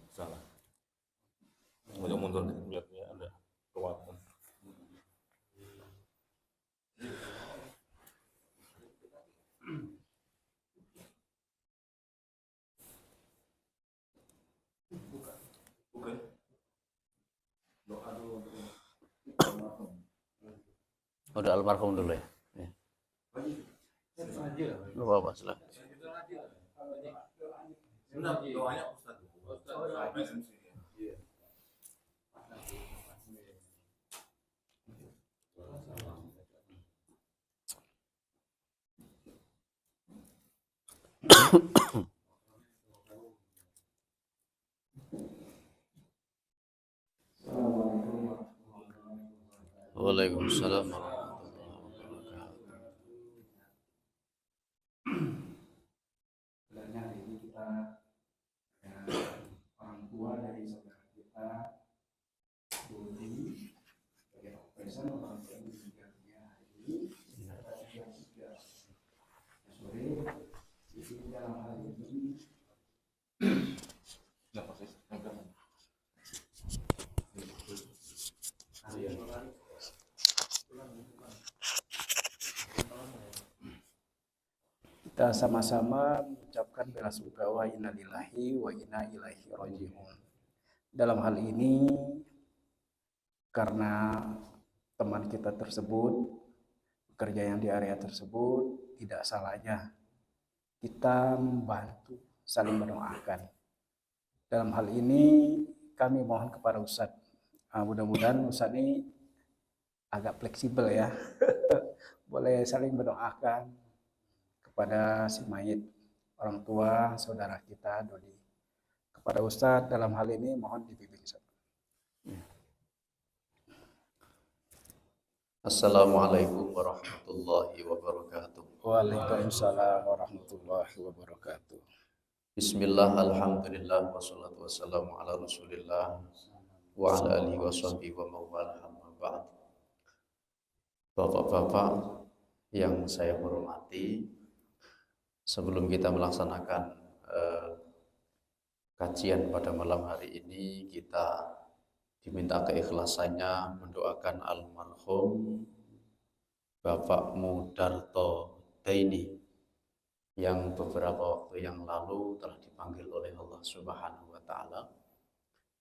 Salah. Untuk mundur lihatnya ada kekuatan. Udah almarhum dulu ya. Lu apa salah? Doanya Ustaz. Waalaikumsalam warahmatullahi wabarakatuh. Sebenarnya hari ini kita orang tua dari saudara kita Budi sebagai profesor orang tua meninggalnya hari ini pada jam 3 sore. Jadi dalam hal ini kita sama-sama mengucapkan bela sungkawa inna lillahi wa inna ilaihi raji'un. Dalam hal ini karena teman kita tersebut bekerja yang di area tersebut, tidak salahnya kita membantu saling mendoakan. Dalam hal ini kami mohon kepada Ustadz, mudah-mudahan Ustadz ini agak fleksibel ya, boleh saling mendoakan kepada si mayit, orang tua saudara kita Dodi. Kepada Ustadz dalam hal ini mohon dibimbing. Assalamualaikum warahmatullahi wabarakatuh. Waalaikumsalam warahmatullahi wabarakatuh. Bismillah, alhamdulillah, wassalatu wassalamu ala rasulillah wa ala alihi wa sahbihi wa mawala amma ba'd. Bapak-bapak yang saya hormati, sebelum kita melaksanakan kajian pada malam hari ini, kita diminta keikhlasannya mendoakan almarhum Bapak Mudarto Daini yang beberapa waktu yang lalu telah dipanggil oleh Allah Subhanahu wa Ta'ala.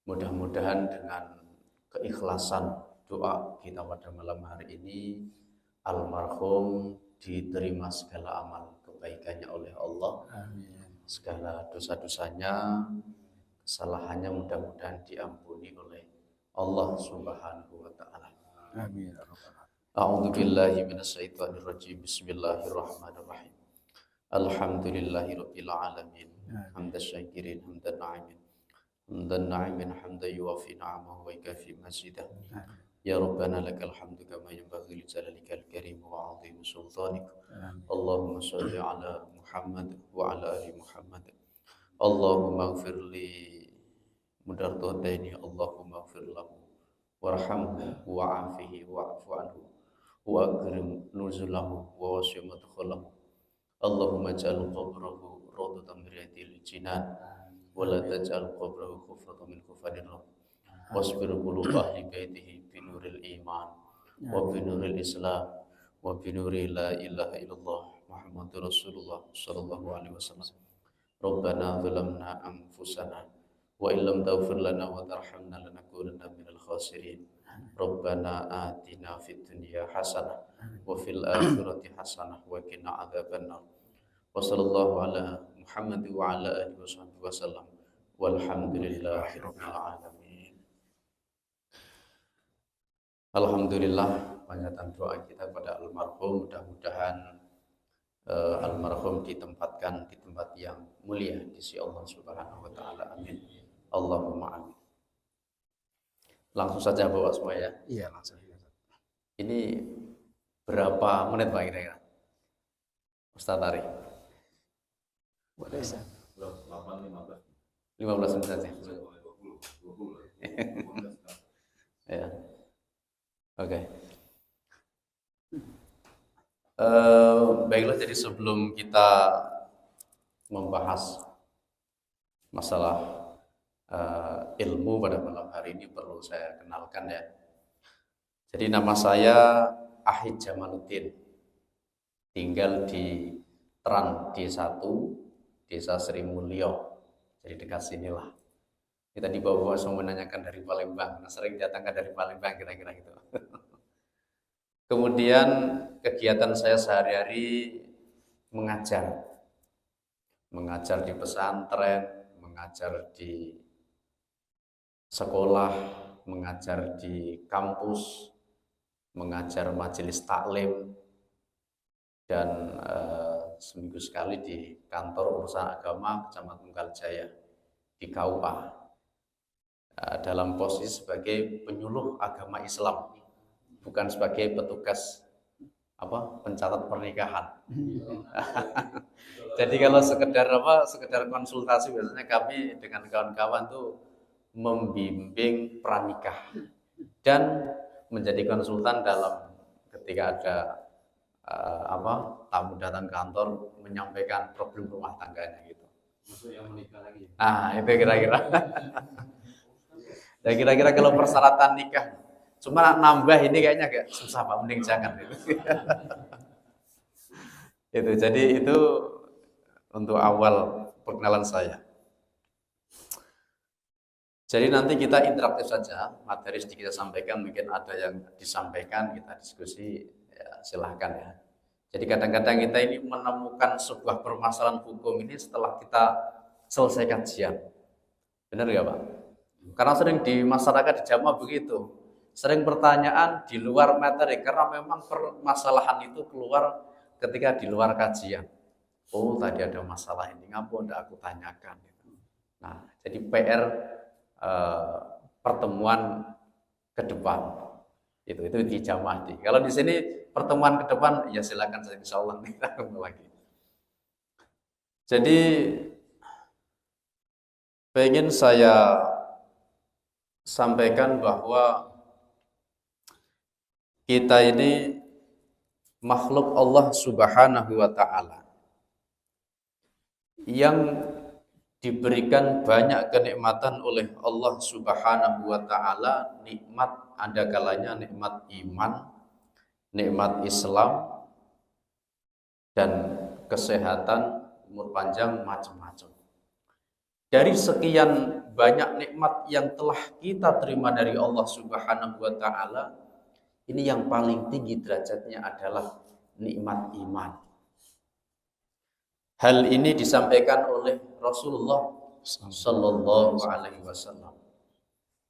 Mudah-mudahan dengan keikhlasan doa kita pada malam hari ini, almarhum diterima segala amal kebaikannya oleh Allah. Amin. Segala dosa-dosanya, kesalahannya mudah-mudahan diampuni oleh Allah Subhanahu wa Ta'ala. Amin. A'udzu billahi minasyaitonir rajim. Bismillahirrahmanirrahim. Alhamdulillahirabbil alamin. Hamdan syakirin, hamdan na'imin. Hamdan na'imin, hamdan yuwafi ni'amahu wa yukafi mazidah. Ya Rabbana lakal hamdu kama yanbaghi li jalalikal karim wa 'azimi sultanik. Allahumma shalli ala Muhammad wa ala ali Muhammad. Allahumma ighfir li Mudarto Daini, Allahumma ighfir lahu warhamhu wa'afihi wa'fu anhu wa akrim nuzulahu wa wasi' madkhalahu. Allahumma ja'al qabrahu rawdatan min riyadil jinan wa la taj'al qabrahu hufratan min hufarir nar. Wasbir qulub ahli baitihi bi nuril iman wa bi nuril islam wa bi nuri la ilaha illallah Muhammadur Rasulullah sallallahu alaihi wasallam. Rabbana zalamna anfusana wa illam taghfir lana wa tarhamna lanakunanna minal khasirin. Rabbana atina fid dunya hasanah wa fil akhirati hasanah wa qina adzabannar. Wa sallallahu ala Muhammad wa ala alihi washabbihi wasallam. Walhamdulillahirabbil alamin. Alhamdulillah, kepanjatan doa kita kepada almarhum. Mudah-mudahan almarhum ditempatkan di tempat yang mulia di sisi Allah Subhanahu wa taala. Amin. Allahumma amin. Langsung saja Bapak semua ya. Iya, langsung. Ini berapa menit Pak kira-kira? Ustaz Ari. Boleh, Ustaz. 15 menit saja. Ya. Oke. Baiklah, jadi sebelum kita membahas masalah ilmu pada malam hari ini perlu saya kenalkan ya. Jadi nama saya Ahid Jamaluddin, tinggal di Teran D1, Desa Sri Mulyo, jadi dekat sinilah. Kita di bawah semua menanyakan dari Palembang, nah, sering datangkan dari Palembang kira-kira gitu. Kemudian kegiatan saya sehari-hari mengajar di pesantren, mengajar di sekolah, mengajar di kampus, mengajar majelis taklim, dan seminggu sekali di kantor urusan agama Kecamatan Tunggal Jaya di KUA dalam posisi sebagai penyuluh agama Islam, bukan sebagai petugas pencatat pernikahan. Jadi kalau sekedar konsultasi, biasanya kami dengan kawan-kawan tuh membimbing pranikah dan menjadi konsultan dalam ketika ada tamu datang kantor menyampaikan problem rumah tangganya gitu. Masuk yang menikah lagi. Nah, itu kira-kira. Ya kira-kira kalau persyaratan nikah cuma nambah ini kayaknya agak susah Pak, mending jangan gitu. Itu jadi itu untuk awal perkenalan saya. Jadi nanti kita interaktif saja, materi sedikit saya sampaikan, mungkin ada yang disampaikan, kita diskusi, ya silahkan ya. Jadi kadang-kadang kita ini menemukan sebuah permasalahan hukum ini setelah kita selesai kajian. Benar nggak Pak? Karena sering di masyarakat di jamaah begitu, sering pertanyaan di luar materi, karena memang permasalahan itu keluar ketika di luar kajian. Oh tadi ada masalah ini, ngapa ndak aku tanyakan? Nah jadi PR pertemuan ke depan itu di jamaah di. Kalau di sini pertemuan ke depan ya silakan saja, insyaallah kita ketemu lagi. Jadi pengen saya sampaikan bahwa kita ini makhluk Allah Subhanahu wa taala yang diberikan banyak kenikmatan oleh Allah Subhanahu wa taala. Nikmat ada kalanya nikmat iman, nikmat Islam, dan kesehatan, umur panjang, macam-macam. Dari sekian banyak nikmat yang telah kita terima dari Allah Subhanahu wa taala, ini yang paling tinggi derajatnya adalah nikmat iman. Hal ini disampaikan oleh Rasulullah sallallahu alaihi wasallam.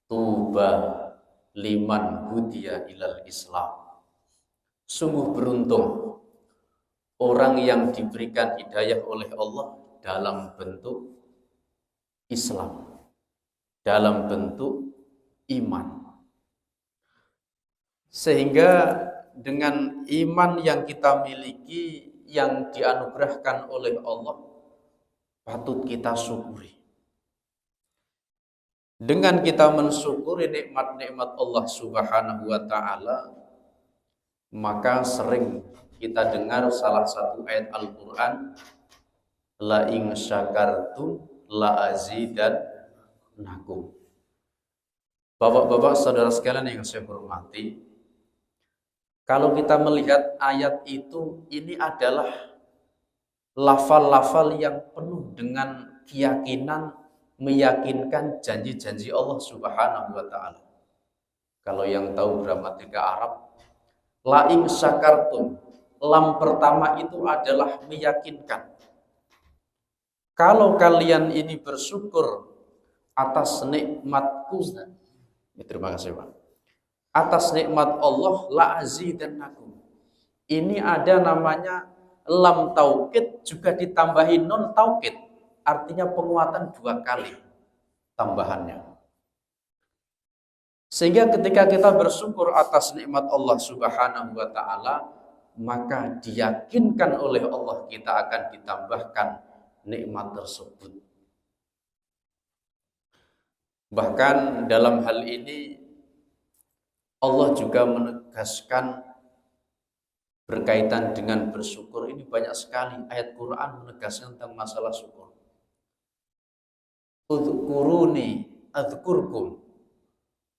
Tuba liman hudiya ilal Islam. Sungguh beruntung orang yang diberikan hidayah oleh Allah dalam bentuk Islam, dalam bentuk iman. Sehingga dengan iman yang kita miliki, yang dianugerahkan oleh Allah, patut kita syukuri. Dengan kita mensyukuri nikmat-nikmat Allah Subhanahu wa taala, maka sering kita dengar salah satu ayat Al-Qur'an, la in syakartum la azidannakum. Bapak-bapak, saudara sekalian yang saya hormati, kalau kita melihat ayat itu, ini adalah lafal-lafal yang penuh dengan keyakinan, meyakinkan janji-janji Allah Subhanahu wa taala. Kalau yang tahu gramatika Arab, la in syakartum, lam pertama itu adalah meyakinkan. Kalau kalian ini bersyukur atas nikmatku, terima kasih Pak. atas nikmat Allah la azidannakum. Ini ada namanya lam taukid juga ditambahi non taukid, artinya penguatan 2 kali tambahannya. Sehingga ketika kita bersyukur atas nikmat Allah Subhanahu wa taala, maka diyakinkan oleh Allah kita akan ditambahkan nikmat tersebut. Bahkan dalam hal ini Allah juga menegaskan berkaitan dengan bersyukur. Ini banyak sekali ayat Quran menegaskan tentang masalah syukur. Udhkuruni adzkurkum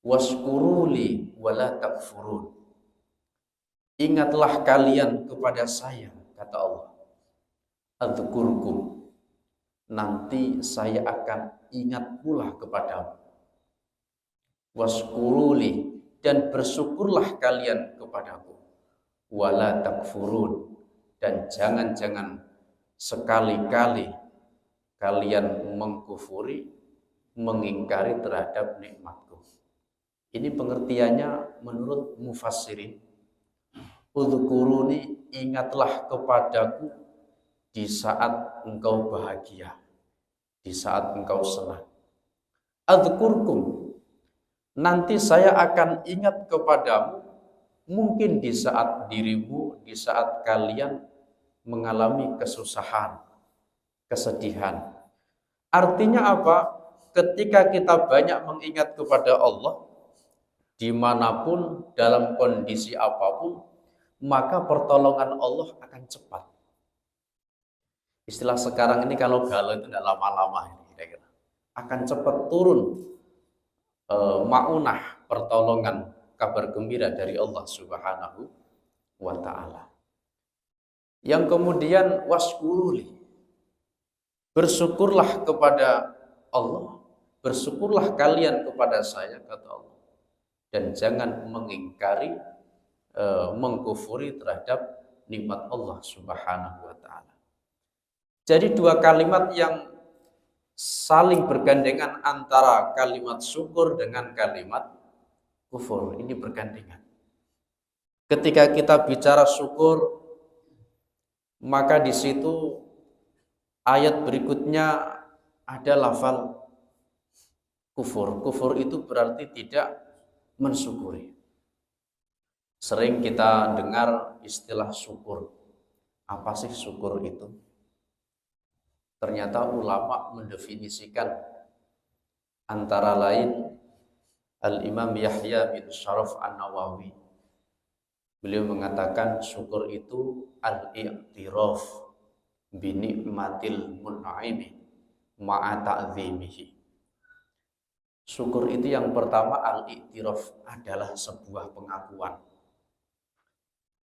washkuruli wala takfurun. Ingatlah kalian kepada saya, kata Allah. Adzkurkum, nanti saya akan ingat pula kepadamu. Washkuruli, dan bersyukurlah kalian kepadaku. Wala takfurun, dan jangan-jangan sekali-kali kalian mengkufuri, mengingkari terhadap nikmatku. Ini pengertiannya menurut mufassirin. Udhkuruni, ingatlah kepadaku di saat engkau bahagia, di saat engkau senang. Adzkurkum, nanti saya akan ingat kepadamu mungkin di saat dirimu, di saat kalian mengalami kesusahan, kesedihan. Artinya apa? Ketika kita banyak mengingat kepada Allah, dimanapun, dalam kondisi apapun, maka pertolongan Allah akan cepat. Istilah sekarang ini kalau galau itu tidak lama-lama, kira-kira akan cepat turun maunah, pertolongan, kabar gembira dari Allah Subhanahu wa ta'ala. Yang kemudian washkuruli, bersyukurlah kepada Allah, bersyukurlah kalian kepada saya, kata Allah, dan jangan mengingkari, mengkufuri terhadap nikmat Allah Subhanahu wa ta'ala. Jadi 2 kalimat yang saling bergandengan antara kalimat syukur dengan kalimat kufur, ini bergandengan. Ketika kita bicara syukur, maka di situ ayat berikutnya ada lafal kufur. Kufur itu berarti tidak mensyukuri. Sering kita dengar istilah syukur. Apa sih syukur itu? Ternyata ulama mendefinisikan antara lain Al-Imam Yahya bin Sharaf An-Nawawi. Beliau mengatakan syukur itu al-i'tiraf bi ni'matil mun'imi ma'a ta'zimihi. Syukur itu yang pertama al-i'tiraf adalah sebuah pengakuan.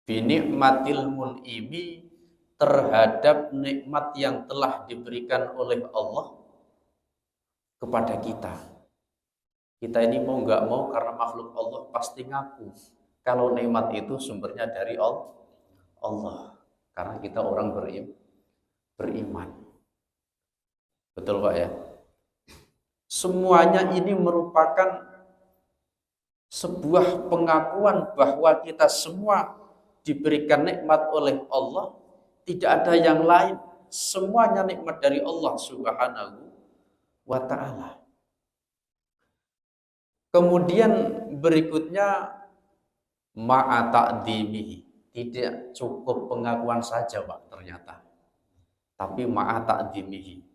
Bi ni'matil mun'imi, terhadap nikmat yang telah diberikan oleh Allah kepada kita. Kita ini mau nggak mau karena makhluk Allah pasti ngaku kalau nikmat itu sumbernya dari Allah. Karena kita orang beriman. Betul Pak ya? Semuanya ini merupakan sebuah pengakuan bahwa kita semua diberikan nikmat oleh Allah. Tidak ada yang lain, semuanya nikmat dari Allah Subhanahu wa ta'ala. Kemudian berikutnya ma'a ta'dimihi. Tidak cukup pengakuan saja Pak ternyata, tapi ma'a ta'dimihi.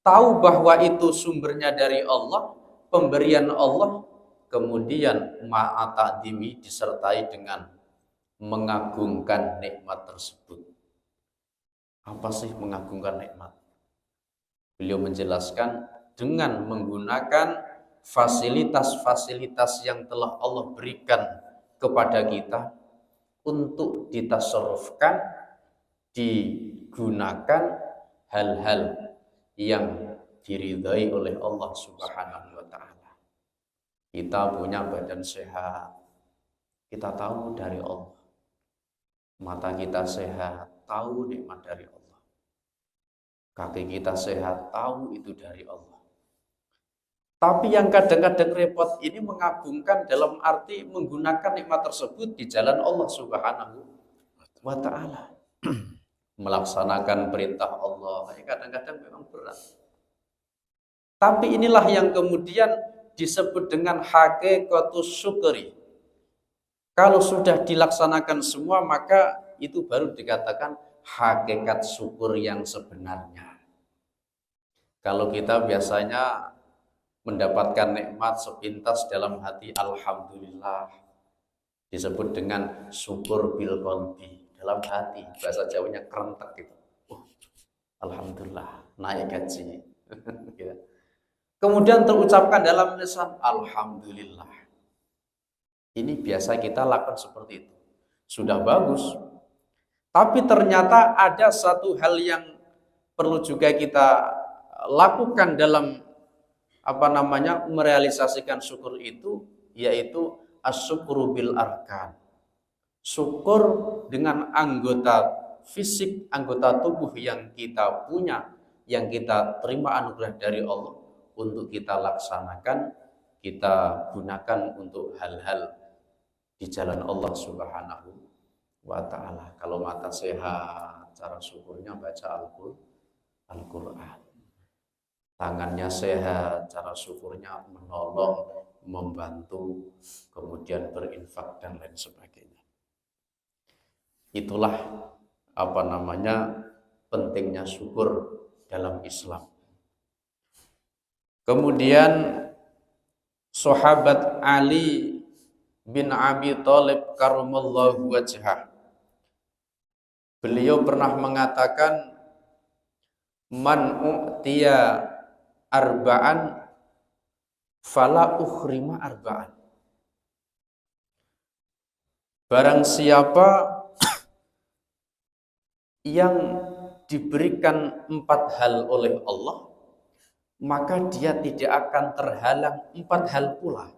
Tahu bahwa itu sumbernya dari Allah, pemberian Allah, kemudian ma'a ta'dimihi disertai dengan mengagungkan nikmat tersebut. Apa sih mengagungkan nikmat? Beliau menjelaskan dengan menggunakan fasilitas-fasilitas yang telah Allah berikan kepada kita untuk ditasarrufkan, digunakan hal-hal yang diridhai oleh Allah Subhanahu wa ta'ala. Kita punya badan sehat, kita tahu dari Allah. Mata kita sehat, tahu nikmat dari Allah. Kaki kita sehat, tahu itu dari Allah. Tapi yang kadang-kadang repot ini mengagungkan dalam arti menggunakan nikmat tersebut di jalan Allah Subhanahu wa Ta'ala. Melaksanakan perintah Allah kadang-kadang memang berat. Tapi inilah yang kemudian disebut dengan hakikatus syukri. Kalau sudah dilaksanakan semua, maka itu baru dikatakan hakikat syukur yang sebenarnya. Kalau kita biasanya mendapatkan nikmat sepintas dalam hati, alhamdulillah, disebut dengan syukur bil qalbi, dalam hati, bahasa Jawanya kerentek gitu. Alhamdulillah, naik gaji. Kemudian terucapkan dalam lisan, alhamdulillah. Ini biasa kita lakukan seperti itu. Sudah bagus. Tapi ternyata ada satu hal yang perlu juga kita lakukan dalam merealisasikan syukur itu, yaitu asyukru bil arkan. Syukur dengan anggota fisik, anggota tubuh yang kita punya, yang kita terima anugerah dari Allah untuk kita laksanakan, kita gunakan untuk hal-hal di jalan Allah Subhanahu wa Ta'ala. Kalau mata sehat, cara syukurnya baca Al-Quran. Tangannya sehat, cara syukurnya menolong, membantu, kemudian berinfak dan lain sebagainya. Itulah pentingnya syukur dalam Islam. Kemudian sahabat Ali bin Abi Thalib karramallahu wajhah, beliau pernah mengatakan, man u'tiya arba'an fala ukhrima arba'an. Barang siapa yang diberikan 4 hal oleh Allah, maka dia tidak akan terhalang 4 hal pula.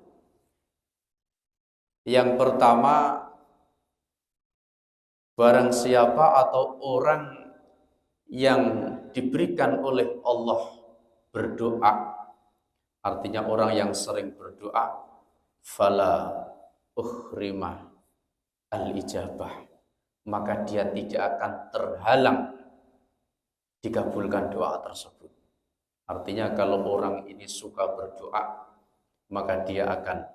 Yang pertama, barang siapa atau orang yang diberikan oleh Allah berdoa, artinya orang yang sering berdoa, fala ukhrima al-ijabah, maka dia tidak akan terhalang dikabulkan doa tersebut. Artinya kalau orang ini suka berdoa, maka dia akan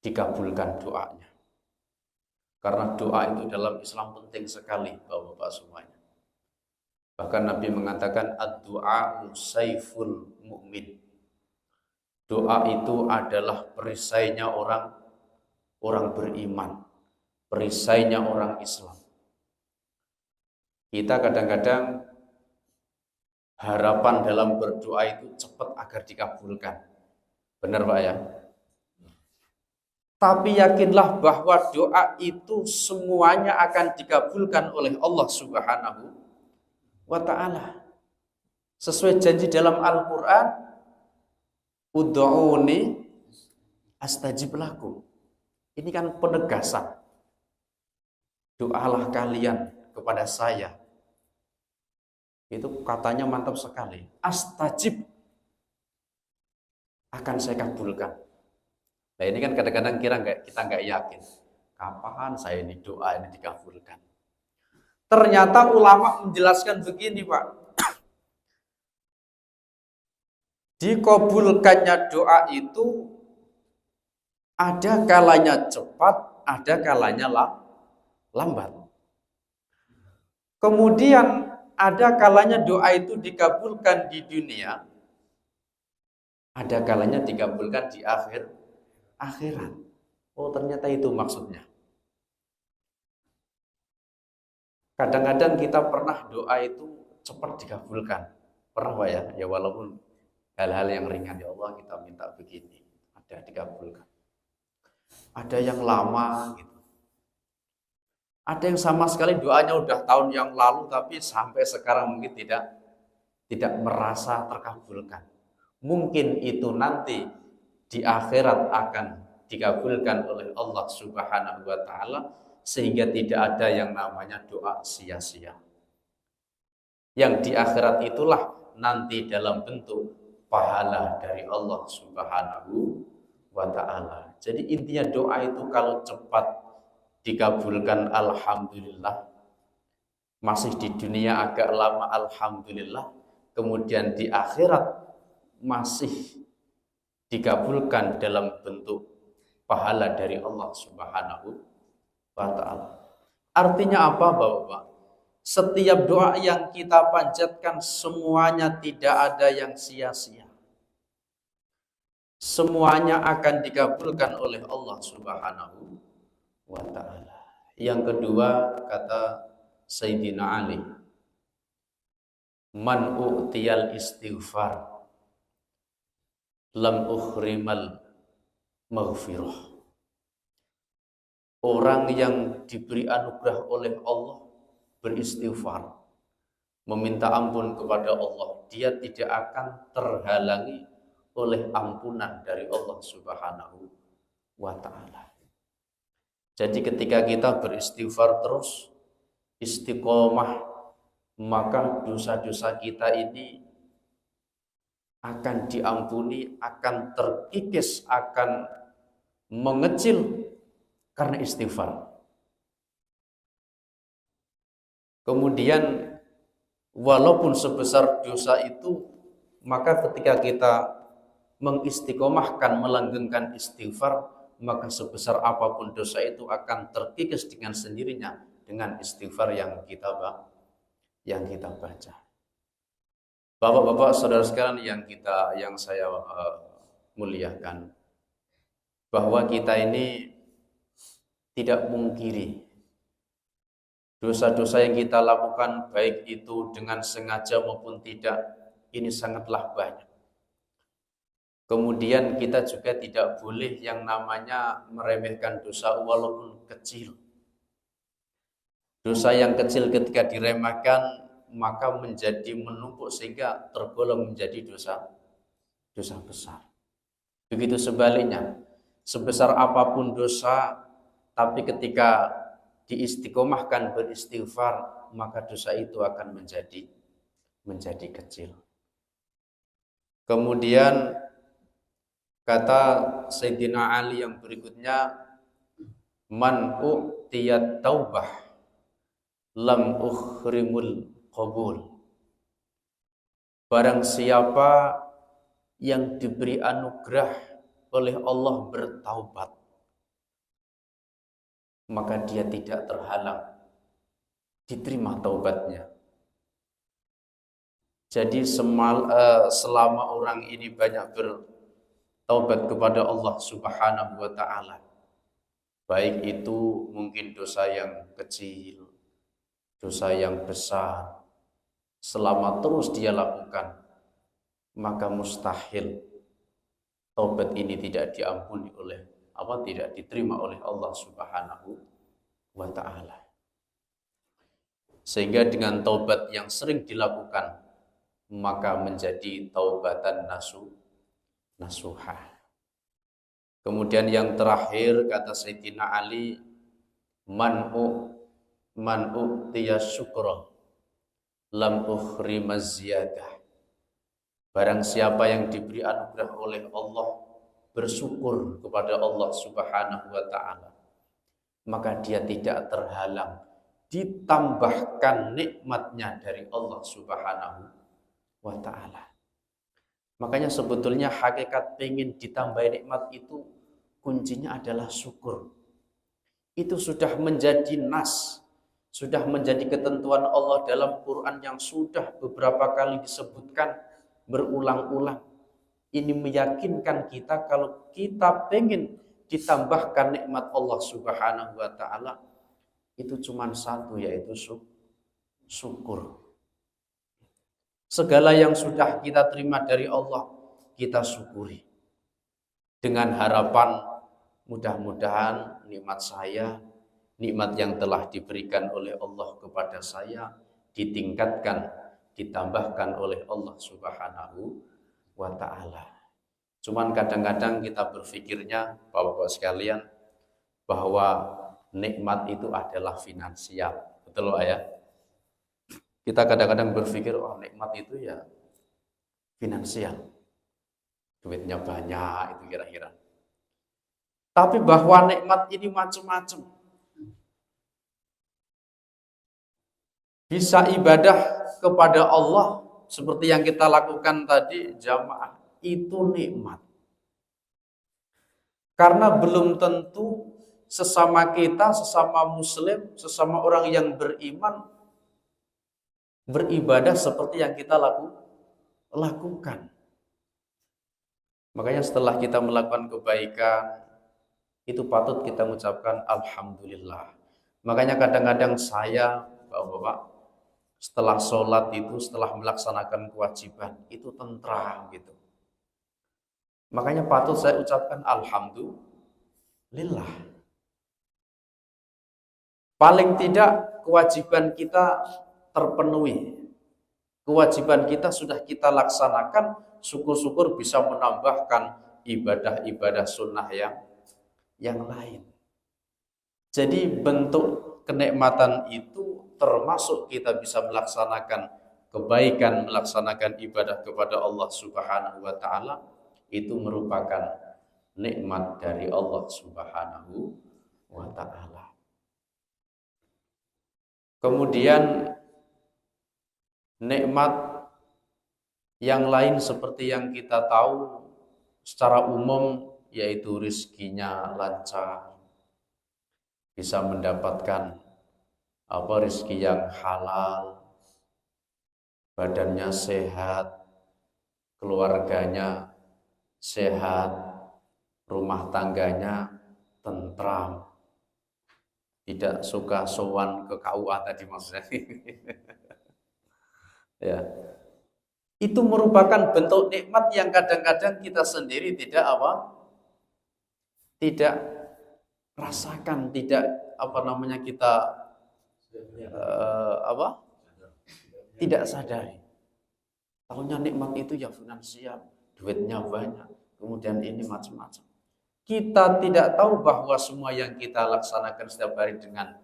dikabulkan doanya. Karena doa itu dalam Islam penting sekali, Bapak-bapak semuanya. Bahkan Nabi mengatakan ad-du'a saiful mu'min. Doa itu adalah perisainya orang beriman, perisainya orang Islam. Kita kadang-kadang harapan dalam berdoa itu cepat agar dikabulkan. Benar Pak ya? Tapi yakinlah bahwa doa itu semuanya akan dikabulkan oleh Allah Subhanahu wa Ta'ala. Sesuai janji dalam Al-Quran, ud'uni astajib lakum. Ini kan penegasan. Doalah kalian kepada saya. Itu katanya mantap sekali. Astajib, akan saya kabulkan. Nah ini kan kadang-kadang kita nggak yakin. Kapan saya ini doa ini dikabulkan? Ternyata ulama menjelaskan begini Pak. Dikabulkannya doa itu ada kalanya cepat, ada kalanya lambat. Kemudian ada kalanya doa itu dikabulkan di dunia, ada kalanya dikabulkan di akhirat. Oh ternyata itu maksudnya. Kadang-kadang kita pernah doa itu cepat dikabulkan. Pernah Pak ya? Ya walaupun hal-hal yang ringan, ya Allah kita minta begini, ada dikabulkan. Ada yang lama gitu. Ada yang sama sekali doanya udah tahun yang lalu tapi sampai sekarang mungkin tidak merasa terkabulkan. Mungkin itu nanti di akhirat akan dikabulkan oleh Allah Subhanahu wa Ta'ala, sehingga tidak ada yang namanya doa sia-sia. Yang di akhirat itulah nanti dalam bentuk pahala dari Allah Subhanahu wa ta'ala. Jadi intinya doa itu kalau cepat dikabulkan alhamdulillah, masih di dunia agak lama alhamdulillah, kemudian di akhirat masih dikabulkan dalam bentuk pahala dari Allah Subhanahu wa ta'ala. Artinya apa, Bapak-bapak? Setiap doa yang kita panjatkan semuanya tidak ada yang sia-sia. Semuanya akan dikabulkan oleh Allah Subhanahu wa ta'ala. Yang kedua, kata Sayyidina Ali, man u'tiyal istighfar lam ukhrimal maghfirah. Orang yang diberi anugerah oleh Allah beristighfar, meminta ampun kepada Allah, dia tidak akan terhalangi oleh ampunan dari Allah Subhanahu wa ta'ala. Jadi ketika kita beristighfar terus, istiqomah, maka dosa-dosa kita ini akan diampuni, akan terkikis, akan mengecil karena istighfar. Kemudian walaupun sebesar dosa itu, maka ketika kita mengistiqomahkan, melanggengkan istighfar, maka sebesar apapun dosa itu akan terkikis dengan sendirinya dengan istighfar yang kita baca. Bapak-bapak, saudara sekalian yang saya muliakan, bahwa kita ini tidak mungkiri dosa-dosa yang kita lakukan, baik itu dengan sengaja maupun tidak, ini sangatlah banyak. Kemudian kita juga tidak boleh yang namanya meremehkan dosa walaupun kecil. Dosa yang kecil ketika diremehkan maka menjadi menumpuk sehingga tergolong menjadi dosa besar. Begitu sebaliknya, sebesar apapun dosa, tapi ketika diistiqomahkan beristighfar, maka dosa itu akan menjadi kecil. Kemudian kata Sayyidina Ali yang berikutnya, man u'tiyat taubah lam ukhrimul qabul. Barang siapa yang diberi anugerah oleh Allah bertaubat, maka dia tidak terhalang diterima taubatnya. Jadi selama orang ini banyak bertaubat kepada Allah Subhanahu wa ta'ala, baik itu mungkin dosa yang kecil, dosa yang besar, selama terus dia lakukan, maka mustahil taubat ini tidak diampuni tidak diterima oleh Allah Subhanahu wa ta'ala. Sehingga dengan taubat yang sering dilakukan, maka menjadi taubatan nasuha. Kemudian yang terakhir kata Sayyidina Ali, man u'tiya syukra lam ukhrimaz ziyadah. Barang siapa yang diberi anugerah oleh Allah bersyukur kepada Allah Subhanahu wa ta'ala, maka dia tidak terhalang ditambahkan nikmatnya dari Allah Subhanahu wa ta'ala. Makanya sebetulnya hakikat pengen ditambahi nikmat itu kuncinya adalah syukur. Itu sudah menjadi nas, sudah menjadi ketentuan Allah dalam Quran yang sudah beberapa kali disebutkan berulang-ulang. Ini meyakinkan kita kalau kita pengen ditambahkan nikmat Allah Subhanahu wa ta'ala, itu cuma satu, yaitu syukur. Segala yang sudah kita terima dari Allah, kita syukuri. Dengan harapan mudah-mudahan nikmat saya, nikmat yang telah diberikan oleh Allah kepada saya, ditingkatkan, ditambahkan oleh Allah Subhanahu wa ta'ala. Cuman kadang-kadang kita berpikirnya, Bapak-bapak sekalian, bahwa nikmat itu adalah finansial. Betul Pak ya? Kita kadang-kadang berpikir, nikmat itu ya finansial. duitnya banyak, itu kira-kira. Tapi bahwa nikmat ini macam-macam. Bisa ibadah kepada Allah seperti yang kita lakukan tadi jamaah, itu nikmat. Karena belum tentu sesama kita, sesama muslim, sesama orang yang beriman beribadah seperti yang kita lakukan. Makanya setelah kita melakukan kebaikan, itu patut kita mengucapkan alhamdulillah. Makanya kadang-kadang saya, Bapak-bapak, setelah sholat itu, setelah melaksanakan kewajiban, itu tentram gitu. Makanya patut saya ucapkan alhamdulillah. Paling tidak kewajiban kita terpenuhi. Kewajiban kita sudah kita laksanakan, syukur-syukur bisa menambahkan ibadah-ibadah sunnah yang lain. Jadi bentuk kenikmatan itu termasuk kita bisa melaksanakan kebaikan, melaksanakan ibadah kepada Allah Subhanahu wa taala, itu merupakan nikmat dari Allah Subhanahu wa taala. Kemudian nikmat yang lain seperti yang kita tahu secara umum, yaitu rizkinya lancar, bisa mendapatkan rezeki yang halal, badannya sehat, keluarganya sehat, rumah tangganya tentram, tidak suka sowan ke KUA tadi maksudnya. Ya. Itu merupakan bentuk nikmat yang kadang-kadang kita sendiri tidak rasakan, tidak kita tidak sadari. Tahunya nikmat itu ya finansial, duitnya banyak, kemudian ini macam-macam. Kita tidak tahu bahwa semua yang kita laksanakan setiap hari dengan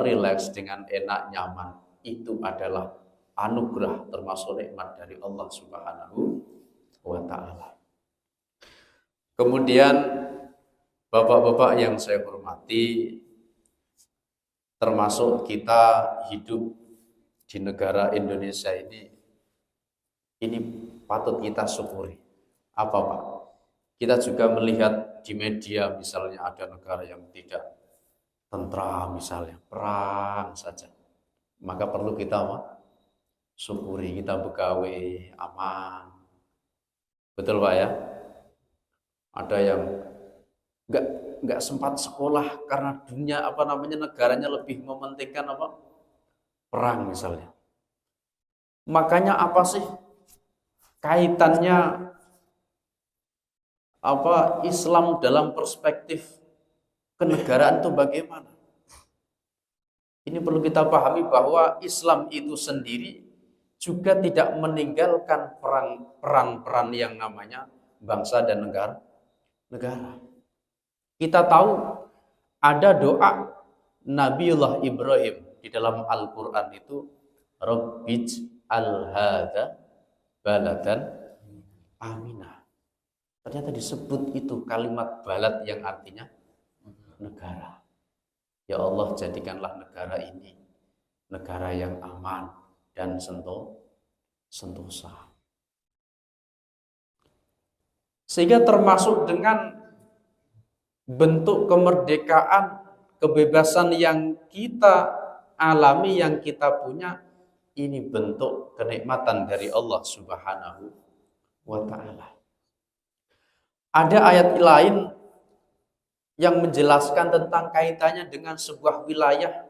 rileks, dengan enak, nyaman, itu adalah anugerah, termasuk nikmat dari Allah Subhanahu wa taala. Kemudian Bapak-bapak yang saya hormati, termasuk kita hidup di negara Indonesia ini patut kita syukuri. Apa Pak? Kita juga melihat di media misalnya ada negara yang tidak tentram, misalnya perang saja. Maka perlu kita syukuri, kita begawe aman. Betul Pak ya? Ada yang nggak sempat sekolah karena dunia negaranya lebih mementingkan perang misalnya. Makanya apa sih kaitannya Islam dalam perspektif kenegaraan itu bagaimana? Ini perlu kita pahami bahwa Islam itu sendiri juga tidak meninggalkan peran-peran yang namanya bangsa dan negara. Kita tahu ada doa Nabiullah Ibrahim di dalam Al-Quran itu, Rabbij'al hadza baladan aminah. Ternyata disebut itu kalimat balad yang artinya negara. Ya Allah, jadikanlah negara ini negara yang aman dan sentosa. Sehingga termasuk dengan bentuk kemerdekaan, kebebasan yang kita alami, yang kita punya, ini bentuk kenikmatan dari Allah Subhanahu wa ta'ala. Ada ayat lain yang menjelaskan tentang kaitannya dengan sebuah wilayah.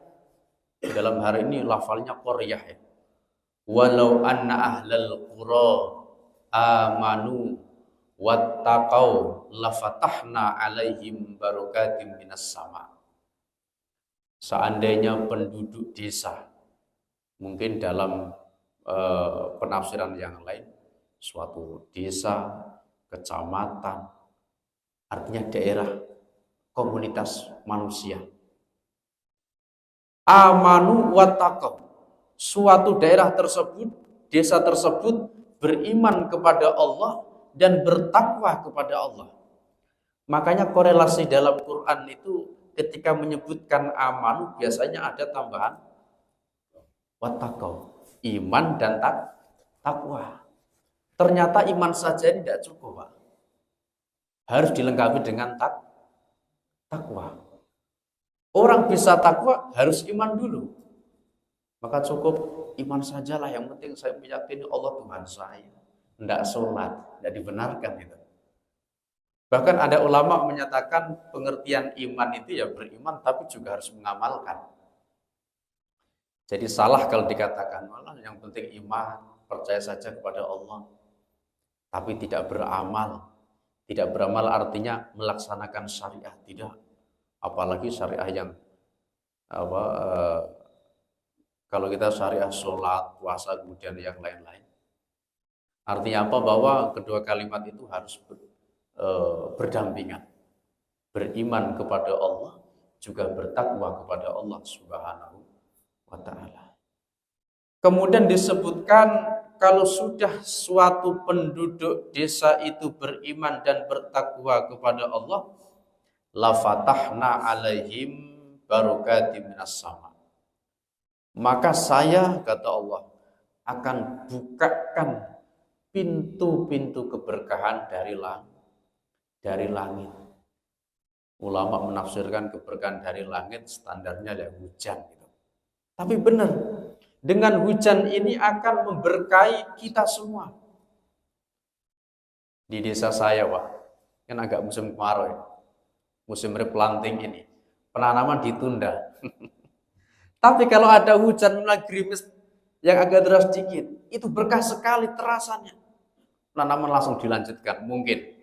Dalam hari ini lafalnya qaryah ya. Walau anna ahlal qura amanu wattaqau lafatahna alaihim barakatim minas sama. Seandainya penduduk desa, mungkin dalam penafsiran yang lain, suatu desa, kecamatan, artinya daerah, komunitas manusia. Amanu wattaqau, suatu daerah tersebut, desa tersebut beriman kepada Allah dan bertakwa kepada Allah. Makanya korelasi dalam Quran itu ketika menyebutkan amanu biasanya ada tambahan wattaqau, iman dan takwa. Ternyata iman saja ini tidak cukup, Pak. Harus dilengkapi dengan takwa. Orang bisa takwa harus iman dulu. Maka cukup iman sajalah, yang penting saya meyakini Allah Tuhan saya. Tidak sholat, tidak dibenarkan itu. Bahkan ada ulama menyatakan pengertian iman itu ya beriman tapi juga harus mengamalkan. Jadi salah kalau dikatakan malah yang penting iman, percaya saja kepada Allah, tapi tidak beramal. Tidak beramal artinya melaksanakan syariah, tidak. Apalagi syariah yang kalau kita syariah sholat, puasa, kemudian yang lain-lain. Artinya apa? Bahwa kedua kalimat itu harus berdampingan. Beriman kepada Allah, juga bertakwa kepada Allah Subhanahu wa ta'ala. Kemudian disebutkan kalau sudah suatu penduduk desa itu beriman dan bertakwa kepada Allah, la fatahna alaihim barakatim minas sama. Maka saya, kata Allah, akan bukakan pintu-pintu keberkahan dari langit. Ulama menafsirkan keberkahan dari langit standarnya adalah hujan gitu. Tapi benar, dengan hujan ini akan memberkahi kita semua. Di desa saya, Pak, kan agak musim kemarau ya. Musim replanting ini, penanaman ditunda. Tapi kalau ada hujan mulai gerimis yang agak deras sedikit, itu berkah sekali terasanya. Penanaman langsung dilanjutkan, mungkin.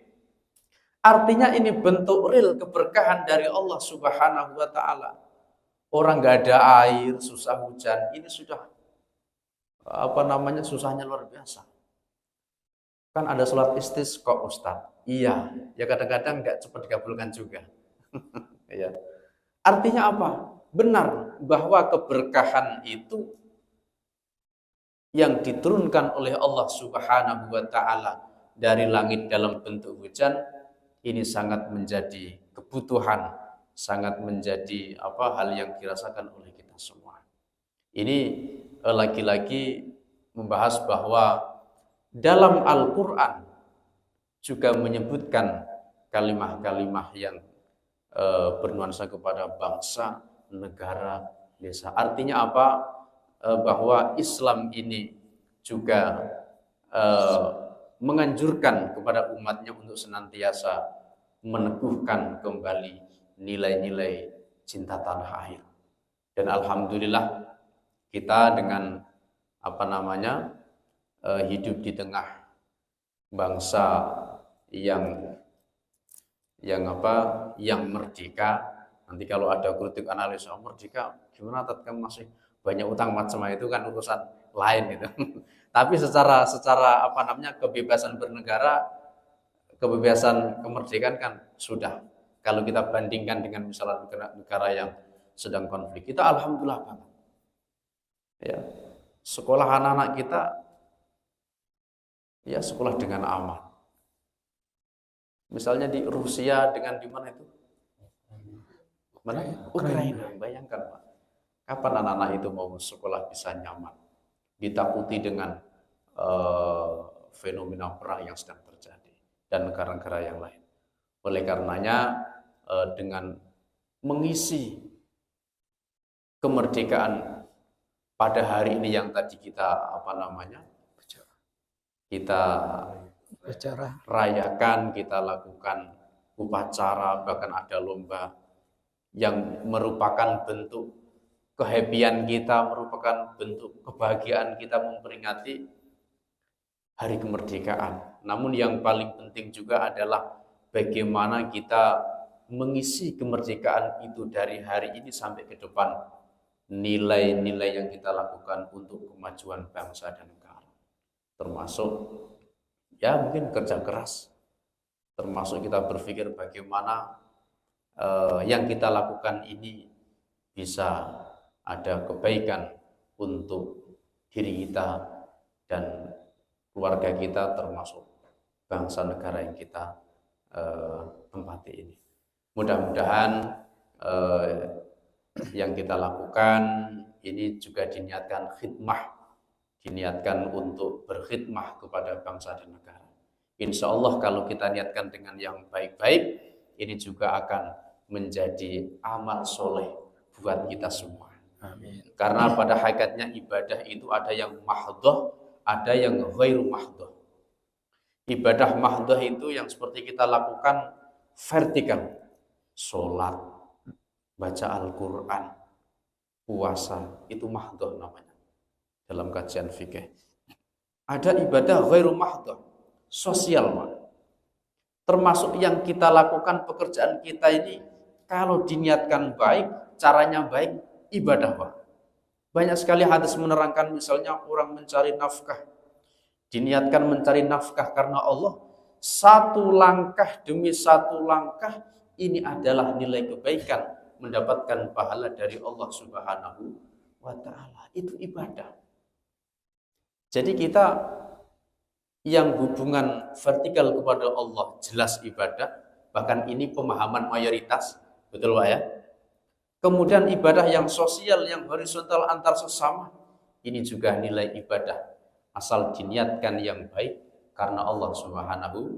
Artinya ini bentuk real keberkahan dari Allah Subhanahu wa ta'ala. Orang gak ada air, susah hujan, ini sudah susahnya luar biasa. Kan ada sholat istisqa, Ustaz. Iya, ya kadang-kadang gak cepat dikabulkan juga. Ya. Artinya apa? Benar bahwa keberkahan itu yang diturunkan oleh Allah Subhanahu wa ta'ala dari langit dalam bentuk hujan, ini sangat menjadi kebutuhan, sangat menjadi hal yang dirasakan oleh kita semua. Ini lagi-lagi membahas bahwa dalam Al-Quran juga menyebutkan kalimah-kalimah yang bernuansa kepada bangsa, negara, desa. Artinya apa? Bahwa Islam ini juga menganjurkan kepada umatnya untuk senantiasa meneguhkan kembali nilai-nilai cinta tanah air. Dan alhamdulillah kita dengan hidup di tengah bangsa yang merdeka. Nanti kalau ada kritik analisa merdeka, gimana tetap masih banyak utang macam itu kan urusan lain itu. Tapi secara kebebasan bernegara, kebebasan kemerdekaan kan sudah. Kalau kita bandingkan dengan misalnya negara yang sedang konflik, kita alhamdulillah banget. Ya, sekolah anak-anak kita ya sekolah dengan aman. Misalnya di Rusia dengan di mana itu? Mana? Ukraina. Bayangkan, Pak. Kapan anak-anak itu mau sekolah bisa nyaman? Ditakuti dengan fenomena perang yang sedang terjadi dan negara-negara yang lain. Oleh karenanya dengan mengisi kemerdekaan pada hari ini yang tadi kita rayakan, kita lakukan upacara, bahkan ada lomba yang merupakan bentuk kehappyan kita, merupakan bentuk kebahagiaan kita memperingati hari kemerdekaan. Namun yang paling penting juga adalah bagaimana kita mengisi kemerdekaan itu dari hari ini sampai ke depan. Nilai-nilai yang kita lakukan untuk kemajuan bangsa dan negara. Termasuk ya mungkin kerja keras. Termasuk kita berpikir bagaimana yang kita lakukan ini bisa ada kebaikan untuk diri kita dan keluarga kita, termasuk bangsa negara yang kita tempati ini. Mudah-mudahan yang kita lakukan ini juga diniatkan khidmah, diniatkan untuk berkhidmah kepada bangsa dan negara. Insya Allah kalau kita niatkan dengan yang baik-baik, ini juga akan menjadi amal soleh buat kita semua. Amin. Karena pada hakikatnya ibadah itu ada yang mahdhah, ada yang ghairu mahdhah. Ibadah mahdhah itu yang seperti kita lakukan vertikal, sholat, baca Al-Quran, puasa, itu mahdhah namanya dalam kajian fikih. Ada ibadah ghairu mahdhah, sosial, Pak. Termasuk yang kita lakukan, pekerjaan kita ini kalau diniatkan baik, caranya baik, ibadah, Pak. Banyak sekali hadis menerangkan misalnya orang mencari nafkah, diniatkan mencari nafkah karena Allah, satu langkah demi satu langkah ini adalah nilai kebaikan, mendapatkan pahala dari Allah Subhanahu wa ta'ala. Itu ibadah. Jadi kita yang hubungan vertikal kepada Allah jelas ibadah, bahkan ini pemahaman mayoritas, betul Pak ya? Kemudian ibadah yang sosial, yang horizontal antar sesama, ini juga nilai ibadah, asal diniatkan yang baik karena Allah Subhanahu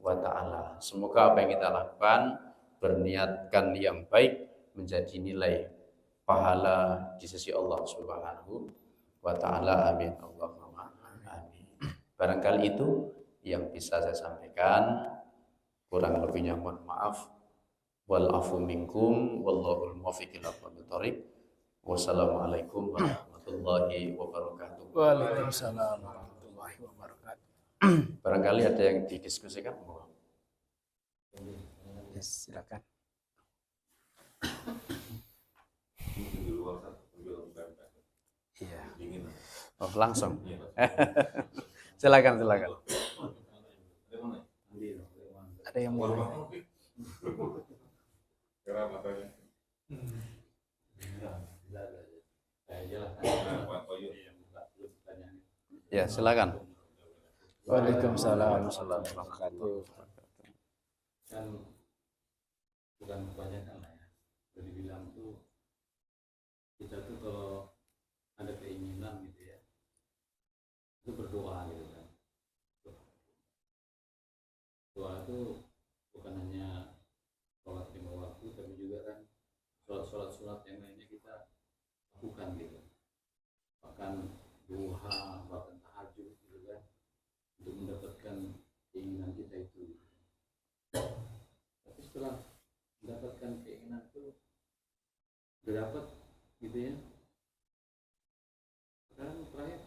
wa ta'ala. Semoga apa yang kita lakukan berniatkan yang baik menjadi nilai pahala di sisi Allah Subhanahu wa ta'ala. Amin. Allahumma amin. Barangkali itu yang bisa saya sampaikan, kurang lebihnya mohon maaf. Wal afu minkum wallahul muwaffiq ila aqwamit thoriq. Wassalamualaikum warahmatullahi wabarakatuh. Waalaikumsalam warahmatullahi wabarakatuh. Barangkali ada yang didiskusikan? Yes, silakan. Di luar sambil pempek. Iya. Dingin. Oh, langsung. Iya. Silakan. Ada mana? Ada yang mau? Kira matanya. Ya, silakan. Waalaikumsalam warahmatullahi wabarakatuh. Kan bukan kebanyakan lah ya, boleh dibilang tuh kita tuh kalau ada keinginan gitu ya, itu berdoa gitu kan. Doa itu bukan hanya sholat 5 waktu, tapi juga kan sholat yang lainnya kita lakukan gitu, bahkan duha, bahkan tahajud gitu kan, untuk mendapatkan keinginan kita itu gitu. Tapi setelah mendapatkan keinginan itu udah dapat gitu ya, sekarang terakhir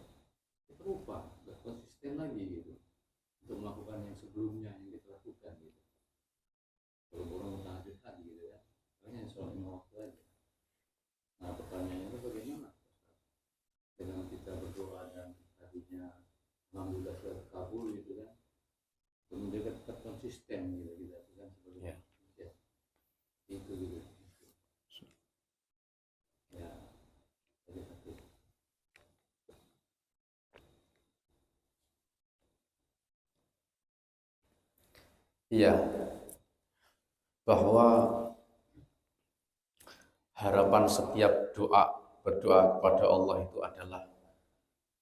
kita lupa, nggak konsisten lagi gitu untuk melakukan yang sebelumnya yang kita lakukan gitu. Kalau orang tahajud lagi gitu ya, hanya sholat 5 waktu aja. Nah pertanyaannya itu bagaimana dengan kita berdoa dan tadinya alhamdulillah sudah terkabul gitu kan, kemudian tetap konsisten gitu kita kan sebelumnya. Ya. Itu gitu. Ya, jadi satu. Iya, bahwa harapan setiap berdoa kepada Allah itu adalah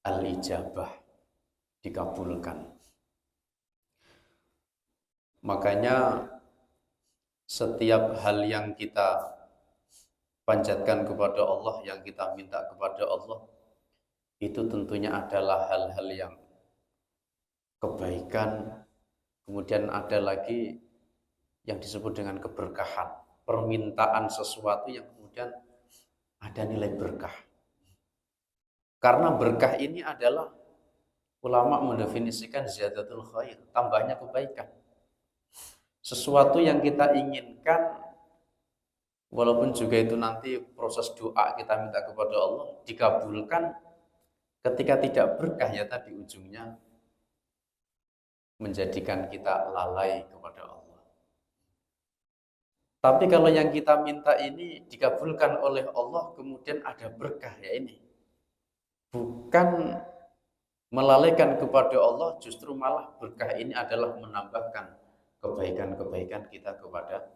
al-ijabah, dikabulkan. Makanya setiap hal yang kita panjatkan kepada Allah, yang kita minta kepada Allah, itu tentunya adalah hal-hal yang kebaikan. Kemudian ada lagi yang disebut dengan keberkahan, permintaan sesuatu yang kemudian ada nilai berkah. Karena berkah ini adalah, ulama mendefinisikan ziyadatul khair, tambahnya kebaikan. Sesuatu yang kita inginkan, walaupun juga itu nanti proses doa kita minta kepada Allah, dikabulkan, ketika tidak berkah ya tadi ujungnya menjadikan kita lalai kepada Allah. Tapi kalau yang kita minta ini dikabulkan oleh Allah, kemudian ada berkah ya ini. Bukan melalaikan kepada Allah, justru malah berkah ini adalah menambahkan kebaikan-kebaikan kita kepada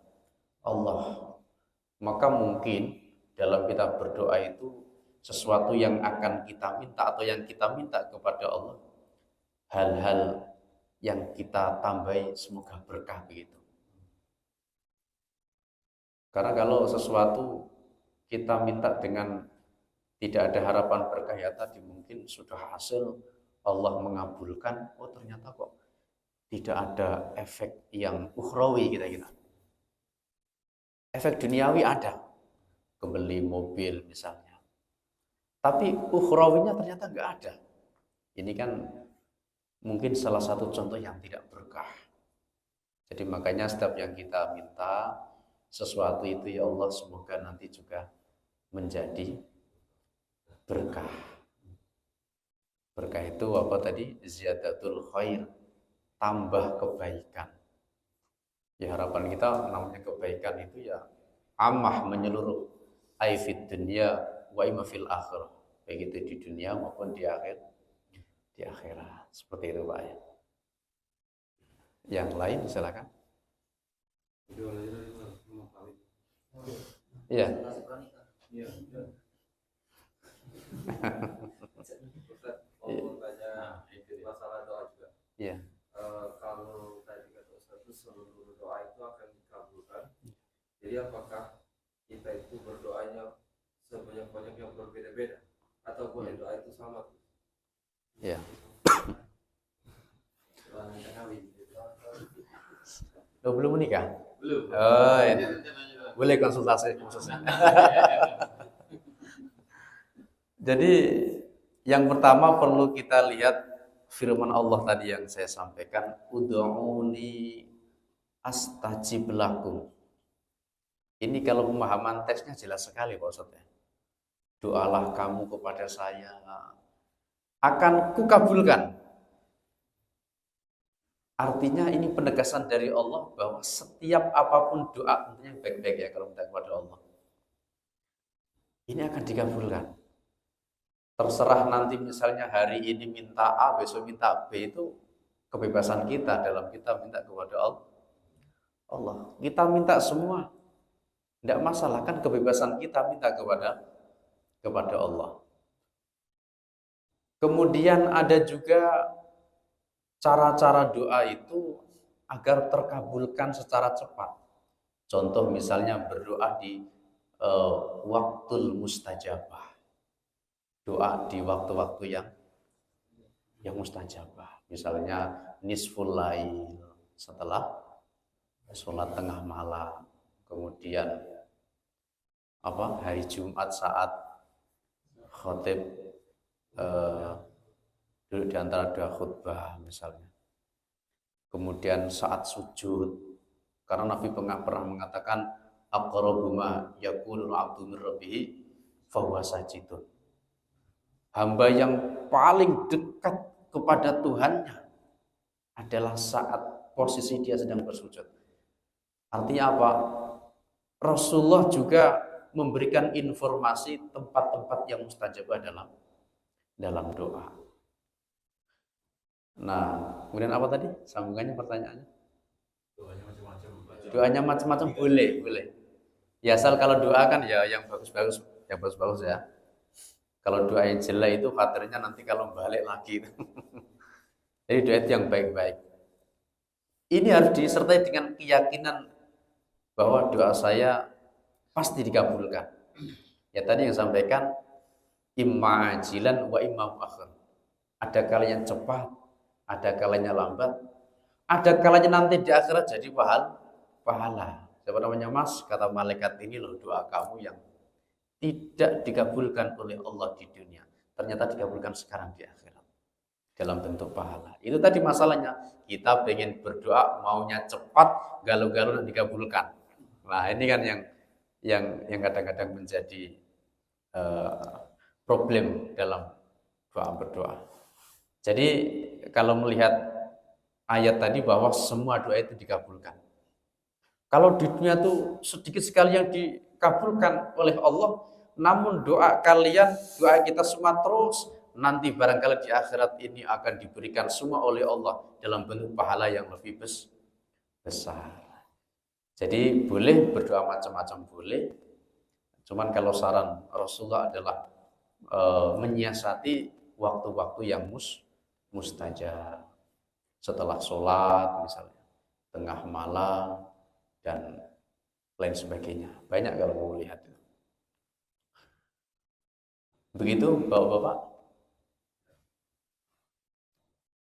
Allah. Maka mungkin dalam kita berdoa itu sesuatu yang akan kita minta atau yang kita minta kepada Allah, hal-hal yang kita tambahi semoga berkah begitu. Karena kalau sesuatu kita minta dengan tidak ada harapan berkah, ya tadi mungkin sudah hasil Allah mengabulkan, oh ternyata kok tidak ada efek yang ukhrawi kita. Efek duniawi ada, kebeli mobil misalnya. Tapi ukhrawinya ternyata nggak ada. Ini kan mungkin salah satu contoh yang tidak berkah. Jadi makanya setiap yang kita minta sesuatu itu, ya Allah semoga nanti juga menjadi berkah. Berkah itu apa tadi? Ziyadatul khair, tambah kebaikan. Ya harapan kita namanya kebaikan itu ya amah, menyeluruh, aifid dunya wa ima fil akhirah, baik itu di dunia maupun di akhirat. Seperti itu Pak ya. Yang lain silakan. Iya. Mau tanya masalah doa juga. Iya. Kalau tadi kata Ustaz itu seluruh doa itu akan dikabulkan. Jadi apakah kita itu berdoanya sebanyak-banyak yang berbeda-beda atau boleh doa itu sama? Iya. Lo belum menikah? Belum. Oh, iya. Boleh konsultasi khususnya. Jadi yang pertama perlu kita lihat firman Allah tadi yang saya sampaikan, ud'uni astajib lakum. Ini kalau pemahaman teksnya jelas sekali Pak Ustaz ya. Doalah kamu kepada saya, akan kukabulkan. Artinya ini penegasan dari Allah bahwa setiap apapun doa, tentunya baik-baik ya kalau minta kepada Allah, ini akan dikabulkan. Terserah nanti misalnya hari ini minta A, besok minta B, itu kebebasan kita dalam kita minta kepada Allah. Kita minta semua, tidak masalah, kan kebebasan kita minta kepada Allah. Kemudian ada juga cara-cara doa itu agar terkabulkan secara cepat. Contoh misalnya berdoa di waktul mustajabah. Doa di waktu-waktu yang mustajabah. Misalnya nisful lail, setelah sholat tengah malam. Kemudian hari Jumat saat khotib duduk di antara dua khutbah misalnya. Kemudian saat sujud, karena Nabi pernah mengatakan aqrabu ma yakunu abdu min rabbih fa huwa sajidun. Hamba yang paling dekat kepada Tuhannya adalah saat posisi dia sedang bersujud. Artinya apa? Rasulullah juga memberikan informasi tempat-tempat yang mustajabah dalam doa. Nah, kemudian apa tadi? Sambungannya pertanyaannya? Doanya macam-macam boleh. Ya asal kalau doa kan ya yang bagus-bagus ya. Kalau doa yang jelek itu khawatirnya nanti kalau balik lagi. Jadi doa itu yang baik-baik. Ini harus disertai dengan keyakinan bahwa doa saya pasti dikabulkan. Ya tadi yang sampaikan imma ajilan wa imma muakhir. Ada kalanya cepat, ada kalanya lambat, ada kalanya nanti di akhirat jadi pahala. Siapa namanya Mas? Kata malaikat, ini loh doa kamu yang tidak dikabulkan oleh Allah di dunia, ternyata dikabulkan sekarang di akhirat dalam bentuk pahala. Itu tadi masalahnya, kita pengen berdoa maunya cepat, galau-galau dan dikabulkan. Nah ini kan yang kadang-kadang menjadi problem dalam berdoa. Jadi kalau melihat ayat tadi bahwa semua doa itu dikabulkan. Kalau di dunia tuh sedikit sekali yang dikabulkan oleh Allah, namun doa kalian, doa kita semua terus nanti barangkali di akhirat ini akan diberikan semua oleh Allah dalam bentuk pahala yang lebih besar. Jadi boleh berdoa macam-macam boleh. Cuman kalau saran Rasulullah adalah menyiasati waktu-waktu yang mustajab. Setelah sholat misalnya, tengah malam, dan lain sebagainya. Banyak kalau mau lihat itu. Begitu Bapak-bapak?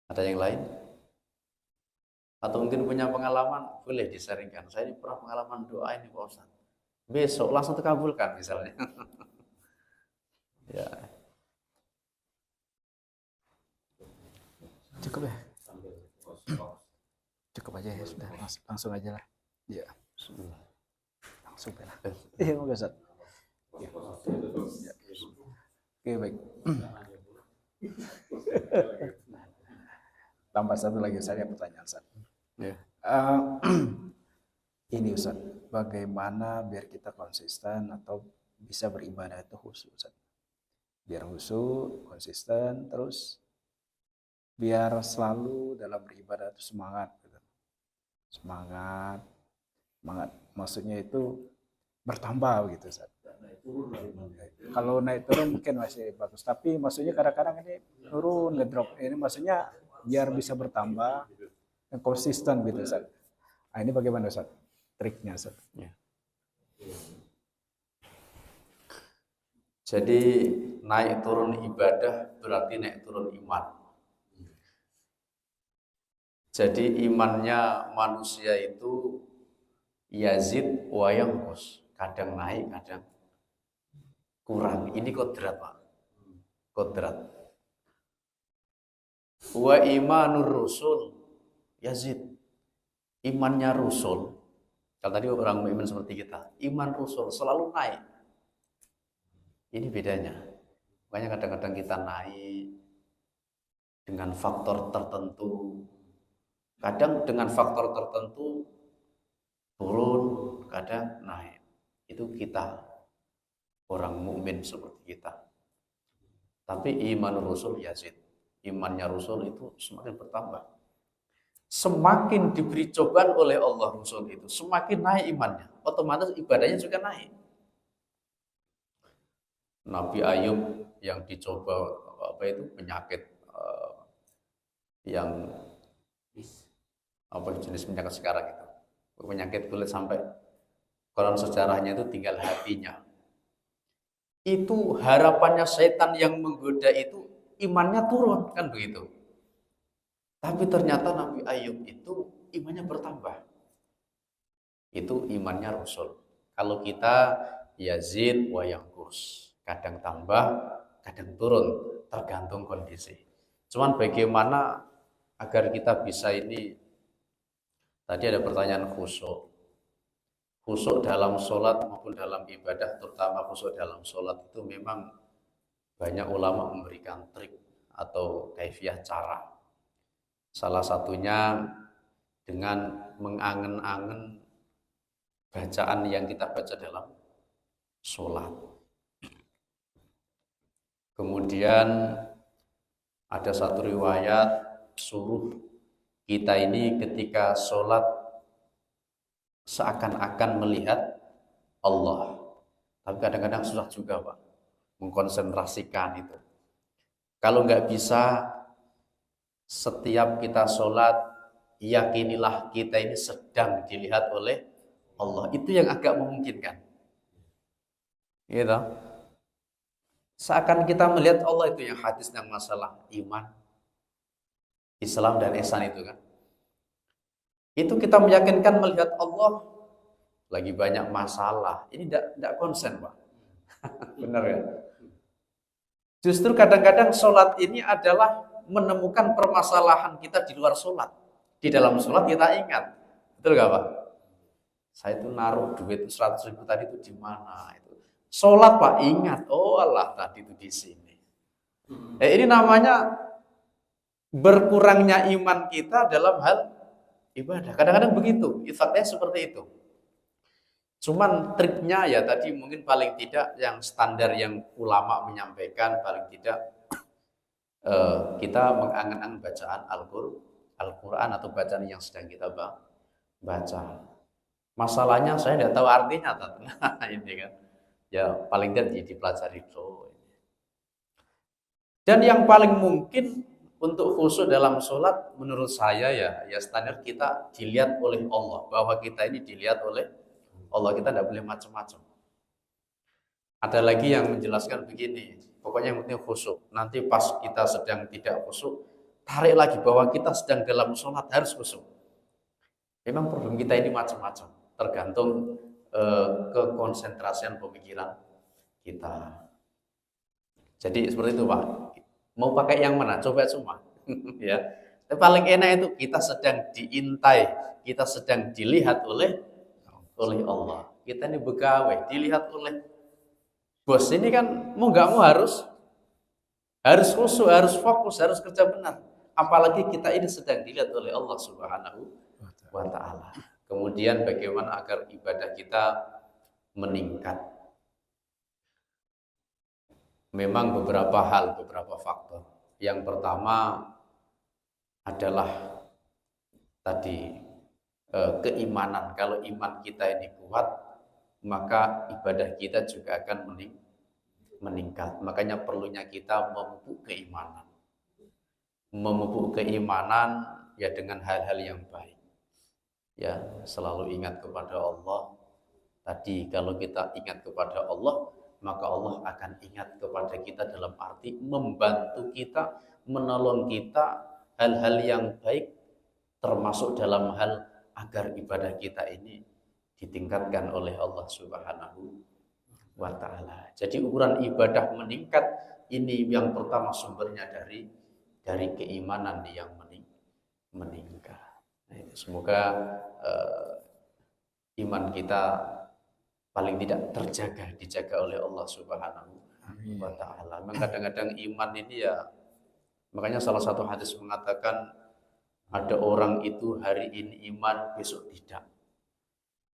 Ada yang lain? Atau mungkin punya pengalaman, boleh disaringkan. Saya ini pernah pengalaman doa ini Pak Ustaz. Besok langsung terkabulkan misalnya. Ya. Cukup ya? Cukup aja ya sudah, langsung aja lah. Ya, langsung lah. Iya, mau Ustaz. Ya. Oke, baik. Tambah satu lagi saya pertanyaan Ustaz. Ya. Ini Ustaz, bagaimana biar kita konsisten atau bisa beribadah itu khusyuk Ustaz? Biar khusyuk, konsisten, terus biar selalu dalam beribadah itu semangat gitu. Semangat maksudnya itu bertambah gitu Ustaz. Kalau naik turun mungkin masih bagus, tapi maksudnya kadang-kadang ini turun ngedrop. Ini maksudnya biar bisa bertambah dan konsisten gitu Ustaz. Nah, ini bagaimana Ustaz? Triknya Ustaz. Ya. Jadi naik turun ibadah berarti naik turun iman. Jadi imannya manusia itu yazid wa yanqus, kadang naik, kadang kurang. Ini kodrat Pak. Kodrat. Wa imanur rusul yazid. Imannya Rasul. Kalau tadi orang beriman seperti kita, iman Rasul selalu naik. Ini bedanya. Makanya kadang-kadang kita naik dengan faktor tertentu. Kadang dengan faktor tertentu turun, kadang naik. Itu kita, orang mukmin seperti kita. Tapi iman Rasul yazid. Imannya Rasul itu semakin bertambah. Semakin diberi cobaan oleh Allah Rasul itu, semakin naik imannya. Otomatis ibadahnya juga naik. Nabi Ayub yang dicoba penyakit yang jenis penyakit sekarang itu, penyakit kulit sampai konon sejarahnya itu tinggal hatinya. Itu harapannya setan yang menggoda itu imannya turun kan begitu. Tapi ternyata Nabi Ayub itu imannya bertambah. Itu imannya Rasul. Kalau kita yazid wa yanqus, kadang tambah, kadang turun, tergantung kondisi. Cuman bagaimana agar kita bisa ini, tadi ada pertanyaan khusyuk. Khusyuk dalam sholat maupun dalam ibadah, terutama khusyuk dalam sholat itu memang banyak ulama memberikan trik atau kaifiah cara. Salah satunya dengan mengangen-angen bacaan yang kita baca dalam sholat. Kemudian ada satu riwayat suruh kita ini ketika sholat seakan-akan melihat Allah. Tapi kadang-kadang susah juga Pak mengkonsentrasikan itu. Kalau nggak bisa, setiap kita sholat, yakinilah kita ini sedang dilihat oleh Allah. Itu yang agak memungkinkan. Gitu. Seakan kita melihat Allah, itu yang hadis yang masalah iman, Islam dan ihsan itu kan. Itu kita meyakinkan melihat Allah, lagi banyak masalah. Ini tidak konsen Pak. Benar ya? Justru kadang-kadang sholat ini adalah menemukan permasalahan kita di luar sholat. Di dalam sholat kita ingat. Betul gak Pak? Saya itu naruh duit 100.000 tadi itu di mana? Itu sholat Pak, ingat. Oh Allah, tadi itu di sini. Ini namanya berkurangnya iman kita dalam hal ibadah. Kadang-kadang begitu. Faktanya seperti itu. Cuman triknya ya tadi mungkin paling tidak yang standar yang ulama menyampaikan, paling tidak kita mengangan-angan bacaan Al-Quran atau bacaan yang sedang kita baca. Masalahnya saya tidak tahu artinya, ini kan. Ya paling tidak dipelajari dulu. Dan yang paling mungkin untuk khusyuk dalam sholat menurut saya ya standar kita dilihat oleh Allah, bahwa kita ini dilihat oleh Allah, kita tidak boleh macam-macam. Ada lagi yang menjelaskan begini, pokoknya yang penting khusyuk. Nanti pas kita sedang tidak khusyuk, tarik lagi bahwa kita sedang dalam sholat harus khusyuk. Memang problem kita ini macam-macam, tergantung kekonsentrasian pemikiran kita. Jadi seperti itu Pak. Mau pakai yang mana? Coba semua. Ya. Tapi paling enak itu kita sedang diintai, kita sedang dilihat oleh Allah. Kita ini pegawai, dilihat oleh bos. Ini kan mau nggak mau harus khusyuk, harus fokus, harus kerja benar. Apalagi kita ini sedang dilihat oleh Allah Subhanahu wa Ta'ala. Kemudian bagaimana agar ibadah kita meningkat? Memang beberapa hal, beberapa faktor. Yang pertama adalah tadi keimanan. Kalau iman kita ini kuat, maka ibadah kita juga akan meningkat. Makanya perlunya kita memupuk keimanan. Memupuk keimanan ya dengan hal-hal yang baik. Ya, selalu ingat kepada Allah. Tadi kalau kita ingat kepada Allah, maka Allah akan ingat kepada kita dalam arti membantu kita, menolong kita hal-hal yang baik, termasuk dalam hal agar ibadah kita ini ditingkatkan oleh Allah Subhanahu wa Ta'ala. Jadi ukuran ibadah meningkat ini yang pertama sumbernya dari keimanan yang meningkat. Nah, semoga iman kita paling tidak dijaga oleh Allah Subhanahu wa Ta'ala. Memang kadang-kadang iman ini ya, makanya salah satu hadis mengatakan ada orang itu hari ini iman, besok tidak.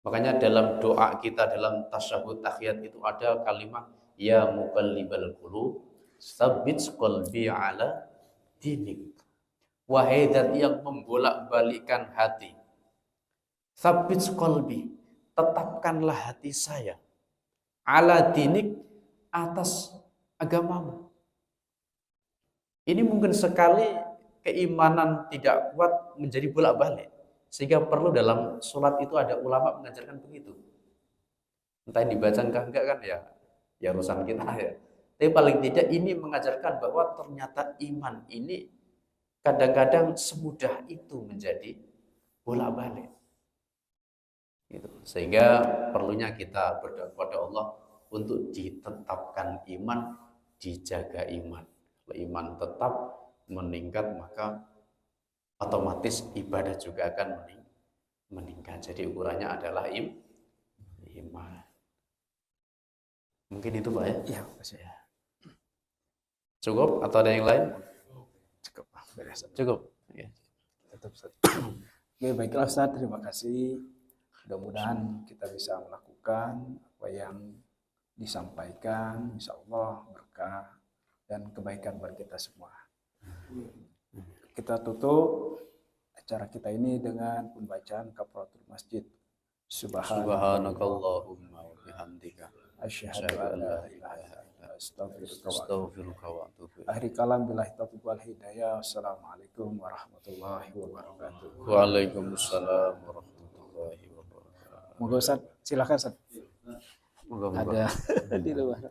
Makanya dalam doa kita, dalam tasyahud tahiyat itu ada kalimat ya muqallibal qulub tsabbit qalbi ala dinik. Wahai zat yang membolak-balikkan hati, tsabbit qalbi, tetapkanlah hati saya ala dinik, atas agamamu. Ini mungkin sekali keimanan tidak kuat menjadi bolak-balik, sehingga perlu dalam sholat itu ada ulama mengajarkan begitu. Entah dibaca enggak kan ya urusan kita ya. Tapi paling tidak ini mengajarkan bahwa ternyata iman ini kadang-kadang semudah itu menjadi bolak-balik. Gitu. Sehingga perlunya kita berdoa kepada Allah untuk ditetapkan iman, dijaga iman. Kalau iman tetap meningkat, maka otomatis ibadah juga akan meningkat. Jadi ukurannya adalah iman. Mungkin itu Pak ya? Iya, masih. Cukup atau ada yang lain? Cukup. Beres. Cukup. Ya. Tetap. Oke, baiklah Ustaz, terima kasih. Mudah-mudahan kita bisa melakukan apa yang disampaikan, insya Allah berkah dan kebaikan buat kita semua. Kita tutup acara kita ini dengan pembacaan kafaratul masjid. Subhanakallahumma wa bihamdika Asyhadu an la ilaha illa anta astaghfiruka wa atubu ilaik. Akhir kalam billahi taufiq wal hidayah. Assalamualaikum warahmatullahi wabarakatuh. Waalaikumsalam warahmatullahi wabarakatuh. Moga Ustaz, silakan Ustaz. Moga-moga Ada di luar.